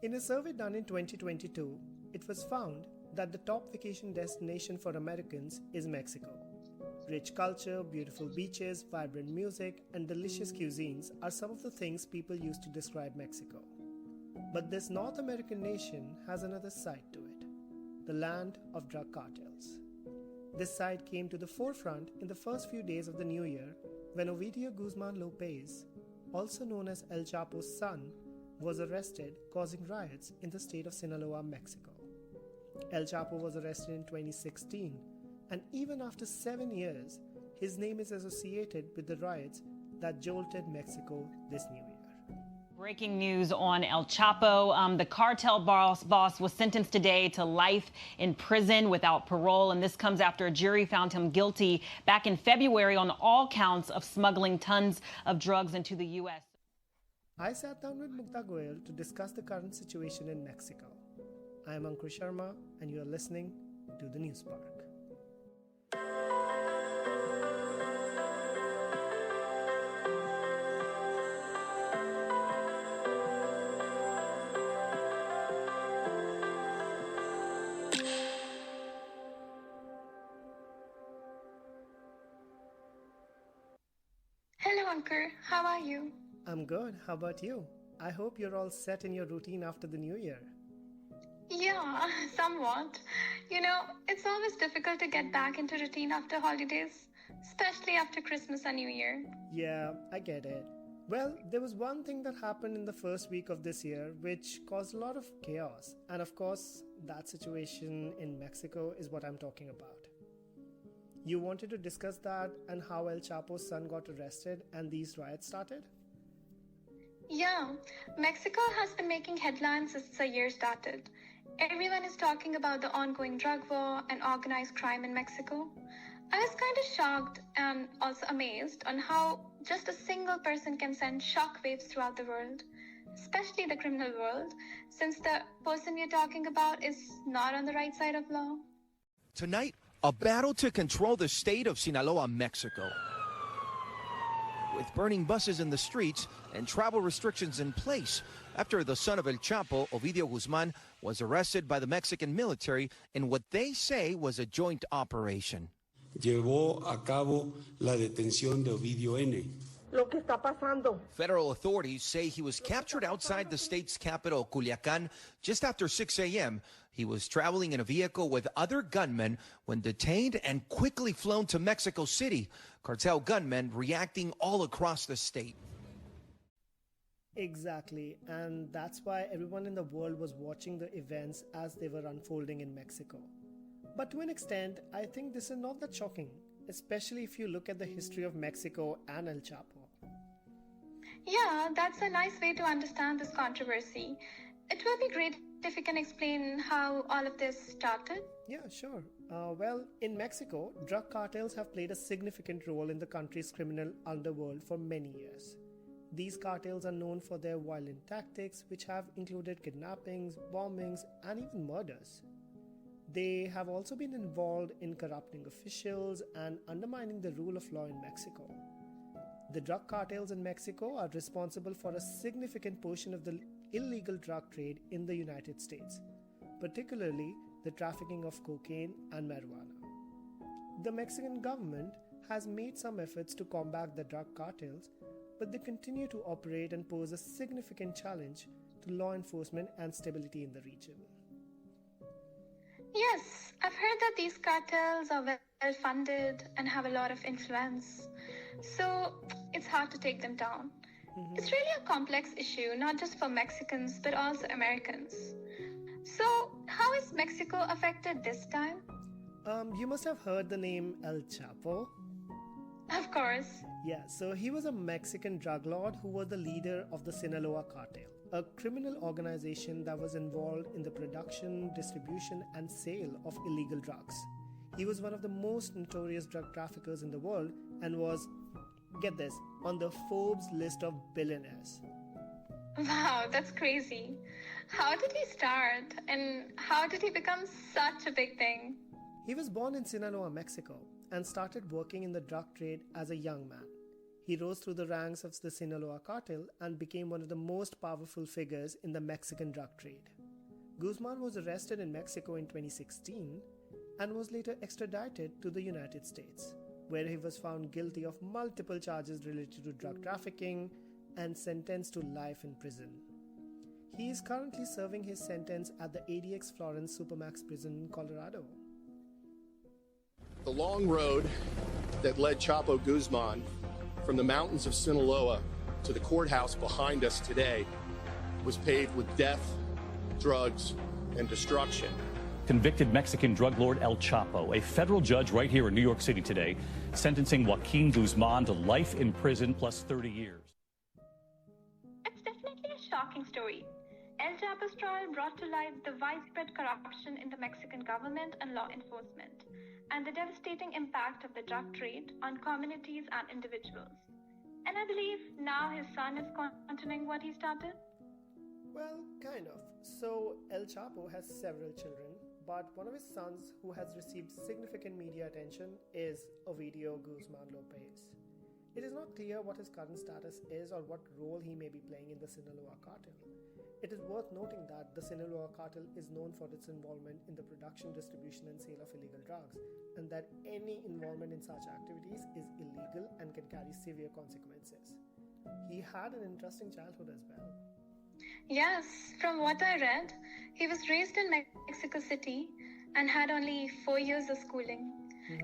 In a survey done in 2022, it was found that the top vacation destination for Americans is Mexico. Rich culture, beautiful beaches, vibrant music, and delicious cuisines are some of the things people use to describe Mexico. But this North American nation has another side to it, the land of drug cartels. This side came to the forefront in the first few days of the new year when Ovidio Guzmán López, also known as El Chapo's son, was arrested, causing riots in the state of Sinaloa, Mexico. El Chapo was arrested in 2016, and even after 7 years, his name is associated with the riots that jolted Mexico this new year. Breaking news on El Chapo. The cartel boss was sentenced today to life in prison without parole, and this comes after a jury found him guilty back in February on all counts of smuggling tons of drugs into the U.S. I sat down with Mukta Goyal to discuss the current situation in Mexico. I am Ankur Sharma, and you are listening to The News Park. Hello, Ankur. How are you? I'm good. How about you? I hope you're all set in your routine after the new year. Yeah, somewhat. You know, it's always difficult to get back into routine after holidays, especially after Christmas and New Year. Yeah, I get it. Well, there was one thing that happened in the first week of this year which caused a lot of chaos. And of course, that situation in Mexico is what I'm talking about. You wanted to discuss that and how El Chapo's son got arrested and these riots started? Yeah, Mexico has been making headlines since the year started. Everyone is talking about the ongoing drug war and organized crime in Mexico. I was kind of shocked and also amazed on how just a single person can send shockwaves throughout the world, especially the criminal world, since the person we're talking about is not on the right side of law. Tonight, a battle to control the state of Sinaloa, Mexico. With burning buses in the streets and travel restrictions in place after the son of El Chapo, Ovidio Guzmán, was arrested by the Mexican military in what they say was a joint operation. Llevó a cabo la detención de Ovidio N. Lo que está pasando. Federal authorities say he was captured outside the state's capital, Culiacán, just after 6 a.m. He was traveling in a vehicle with other gunmen when detained and quickly flown to Mexico City. Cartel gunmen reacting all across the state. Exactly, and that's why everyone in the world was watching the events as they were unfolding in Mexico. But to an extent, I think this is not that shocking, especially if you look at the history of Mexico and El Chapo. Yeah, that's a nice way to understand this controversy. It will be great if you can explain how all of this started. Yeah, sure. Well, in Mexico, drug cartels have played a significant role in the country's criminal underworld for many years. These cartels are known for their violent tactics, which have included kidnappings, bombings, and even murders. They have also been involved in corrupting officials and undermining the rule of law in Mexico. The drug cartels in Mexico are responsible for a significant portion of the illegal drug trade in the United States, particularly the trafficking of cocaine and marijuana. The Mexican government has made some efforts to combat the drug cartels, but they continue to operate and pose a significant challenge to law enforcement and stability in the region. Yes, I've heard that these cartels are well funded and have a lot of influence, so it's hard to take them down. It's really a complex issue, not just for Mexicans, but also Americans. So, how is Mexico affected this time? You must have heard the name El Chapo. Of course. Yeah, so he was a Mexican drug lord who was the leader of the Sinaloa cartel, a criminal organization that was involved in the production, distribution, and sale of illegal drugs. He was one of the most notorious drug traffickers in the world and was, get this, on the Forbes list of billionaires. Wow, that's crazy. How did he start? And how did he become such a big thing? He was born in Sinaloa, Mexico, and started working in the drug trade as a young man. He rose through the ranks of the Sinaloa cartel and became one of the most powerful figures in the Mexican drug trade. Guzman was arrested in Mexico in 2016 and was later extradited to the United States, where he was found guilty of multiple charges related to drug trafficking and sentenced to life in prison. He is currently serving his sentence at the ADX Florence Supermax prison in Colorado. The long road that led Chapo Guzman from the mountains of Sinaloa to the courthouse behind us today was paved with death, drugs, and destruction. Convicted Mexican drug lord El Chapo, a federal judge right here in New York City today, sentencing Joaquin Guzman to life in prison plus 30 years. It's definitely a shocking story. El Chapo's trial brought to light the widespread corruption in the Mexican government and law enforcement, and the devastating impact of the drug trade on communities and individuals. And I believe now his son is continuing what he started. Well, kind of. So, El Chapo has several children, but one of his sons who has received significant media attention is Ovidio Guzmán López. It is not clear what his current status is or what role he may be playing in the Sinaloa cartel. It is worth noting that the Sinaloa cartel is known for its involvement in the production, distribution, and sale of illegal drugs, and that any involvement in such activities is illegal and can carry severe consequences. He had an interesting childhood as well. Yes, from what I read, he was raised in Mexico City and had only 4 years of schooling.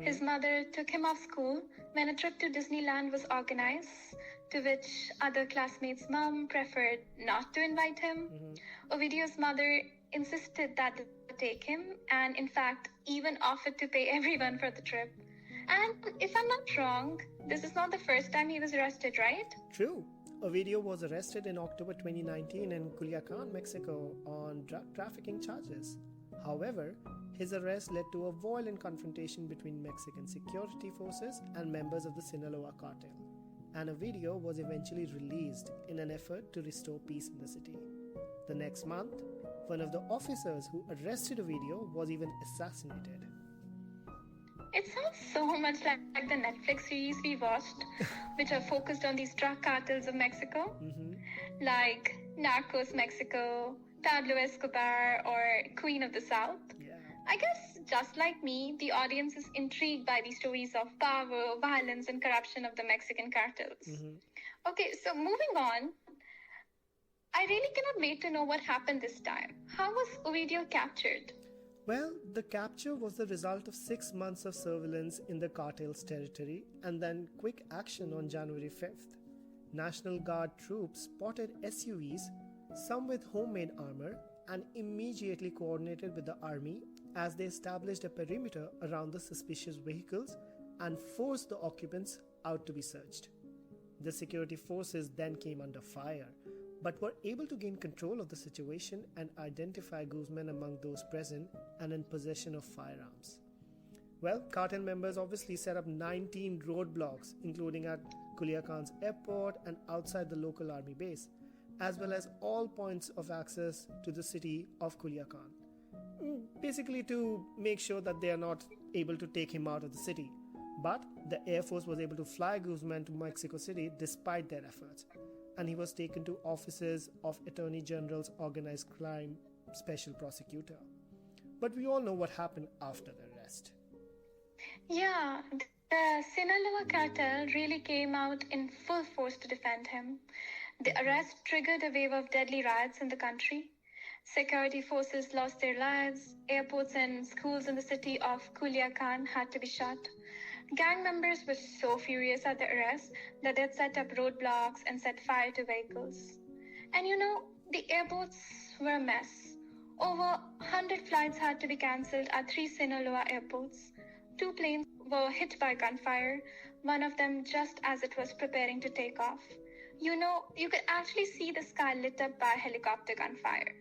His mother took him off school when a trip to Disneyland was organized, to which other classmates' mom preferred not to invite him. Ovidio's mother insisted that they take him and, in fact, even offered to pay everyone for the trip. And if I'm not wrong, this is not the first time he was arrested, right? True. Ovidio was arrested in October 2019 in Culiacan, Mexico on drug trafficking charges. However, his arrest led to a violent confrontation between Mexican security forces and members of the Sinaloa cartel, and Ovidio was eventually released in an effort to restore peace in the city. The next month, one of the officers who arrested Ovidio was even assassinated. It sounds so much like the Netflix series we watched, which are focused on these drug cartels of Mexico, like Narcos Mexico, Pablo Escobar, or Queen of the South. Yeah. I guess, just like me, the audience is intrigued by these stories of power, violence, and corruption of the Mexican cartels. Okay, so moving on, I really cannot wait to know what happened this time. How was Ovidio captured? Well, the capture was the result of 6 months of surveillance in the cartel's territory and then quick action on January 5th. National Guard troops spotted SUVs, some with homemade armor, and immediately coordinated with the army as they established a perimeter around the suspicious vehicles and forced the occupants out to be searched. The security forces then came under fire, but were able to gain control of the situation and identify Guzman among those present and in possession of firearms. Well, cartel members obviously set up 19 roadblocks, including at Culiacan's airport and outside the local army base, as well as all points of access to the city of Culiacan, basically to make sure that they are not able to take him out of the city. But the Air Force was able to fly Guzman to Mexico City despite their efforts, and he was taken to offices of Attorney General's Organized Crime Special Prosecutor. But we all know what happened after the arrest. Yeah, the Sinaloa cartel really came out in full force to defend him. The arrest triggered a wave of deadly riots in the country. Security forces lost their lives. Airports and schools in the city of Culiacan had to be shut. Gang members were so furious at the arrest that they'd set up roadblocks and set fire to vehicles. And the airports were a mess. Over 100 flights had to be cancelled at 3 Sinaloa airports. 2 planes were hit by gunfire, one of them just as it was preparing to take off. You could actually see the sky lit up by helicopter gunfire.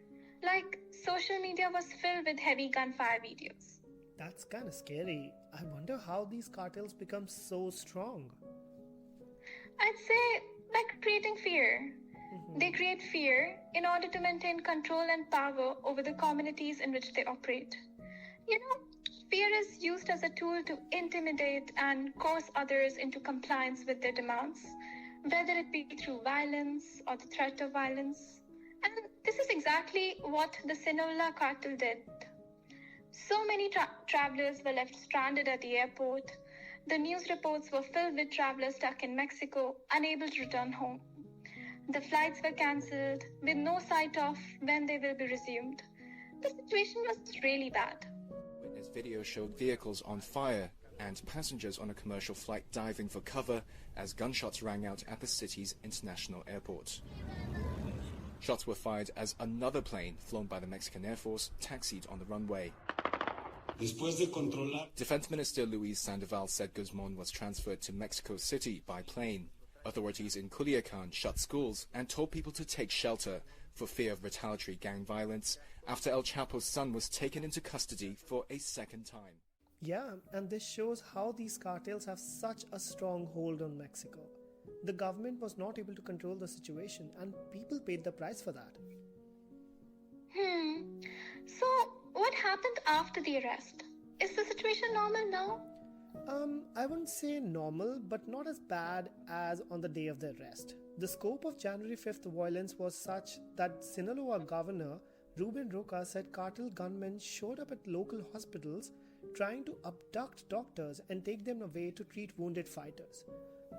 Like, social media was filled with heavy gunfire videos. That's kind of scary. I wonder how these cartels become so strong. I'd say by creating fear. They create fear in order to maintain control and power over the communities in which they operate. Fear is used as a tool to intimidate and coerce others into compliance with their demands. whether it be through violence or the threat of violence. And this is exactly what the Sinaloa cartel did. So many travelers were left stranded at the airport. The news reports were filled with travelers stuck in Mexico, unable to return home. The flights were cancelled with no sight of when they will be resumed. The situation was really bad. Witness video showed vehicles on fire and passengers on a commercial flight diving for cover as gunshots rang out at the city's international airport. Shots were fired as another plane, flown by the Mexican Air Force, taxied on the runway. Defense Minister Luis Sandoval said Guzmán was transferred to Mexico City by plane. Authorities in Culiacan shut schools and told people to take shelter for fear of retaliatory gang violence after El Chapo's son was taken into custody for a second time. Yeah, and this shows how these cartels have such a strong hold on Mexico. The government was not able to control the situation, and people paid the price for that. So, what happened after the arrest? Is the situation normal now? I wouldn't say normal, but not as bad as on the day of the arrest. The scope of January 5th violence was such that Sinaloa Governor Ruben Roca said cartel gunmen showed up at local hospitals trying to abduct doctors and take them away to treat wounded fighters.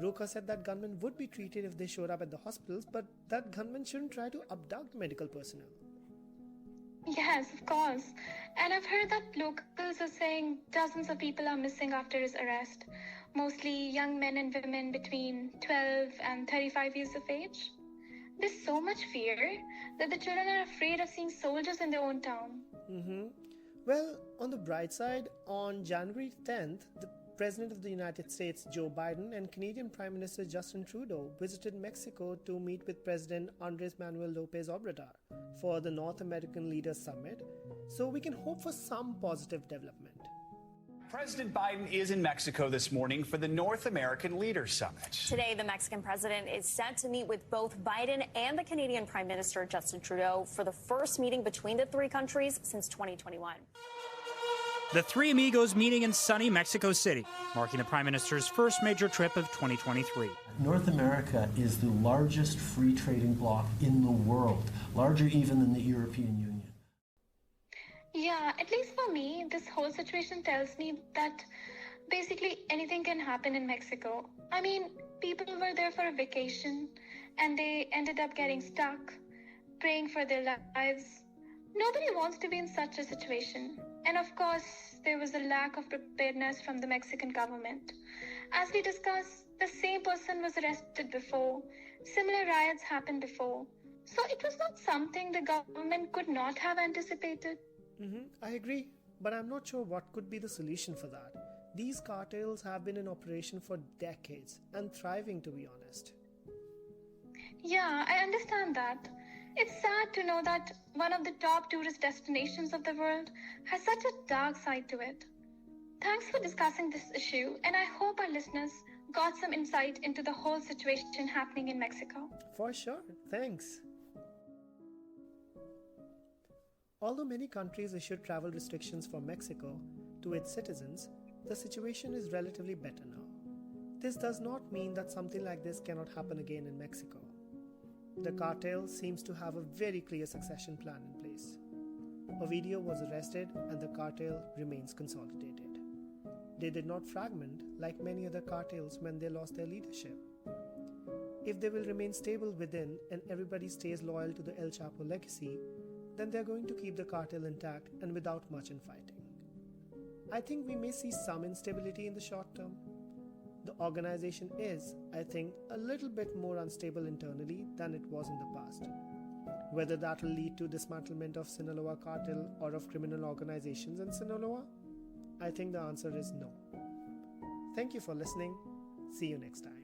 Roca said that gunmen would be treated if they showed up at the hospitals, but that gunmen shouldn't try to abduct medical personnel. Yes, of course. And I've heard that locals are saying dozens of people are missing after his arrest, mostly young men and women between 12 and 35 years of age. There's so much fear that the children are afraid of seeing soldiers in their own town. Well, on the bright side, on January 10th, the President of the United States, Joe Biden, and Canadian Prime Minister Justin Trudeau visited Mexico to meet with President Andrés Manuel López Obrador for the North American Leaders Summit, so we can hope for some positive development. President Biden is in Mexico this morning for the North American Leaders Summit. Today, the Mexican president is set to meet with both Biden and the Canadian Prime Minister Justin Trudeau for the first meeting between the three countries since 2021. The three amigos meeting in sunny Mexico City, marking the Prime Minister's first major trip of 2023. North America is the largest free trading bloc in the world, larger even than the European Union. Yeah, at least for me, this whole situation tells me that basically anything can happen in Mexico. I mean, people were there for a vacation and they ended up getting stuck, praying for their lives. Nobody wants to be in such a situation. And of course, there was a lack of preparedness from the Mexican government. As we discussed, the same person was arrested before. Similar riots happened before. So it was not something the government could not have anticipated. I agree, but I'm not sure what could be the solution for that. These cartels have been in operation for decades and thriving, to be honest. Yeah, I understand that. It's sad to know that one of the top tourist destinations of the world has such a dark side to it. Thanks for discussing this issue, and I hope our listeners got some insight into the whole situation happening in Mexico. For sure, thanks. Although many countries issued travel restrictions for Mexico to its citizens, the situation is relatively better now. This does not mean that something like this cannot happen again in Mexico. The cartel seems to have a very clear succession plan in place. Ovidio was arrested and the cartel remains consolidated. They did not fragment like many other cartels when they lost their leadership. If they will remain stable within and everybody stays loyal to the El Chapo legacy, then they're going to keep the cartel intact and without much infighting. I think we may see some instability in the short term. The organization is, I think, a little bit more unstable internally than it was in the past. Whether that will lead to dismantlement of Sinaloa cartel or of criminal organizations in Sinaloa, I think the answer is no. Thank you for listening. See you next time.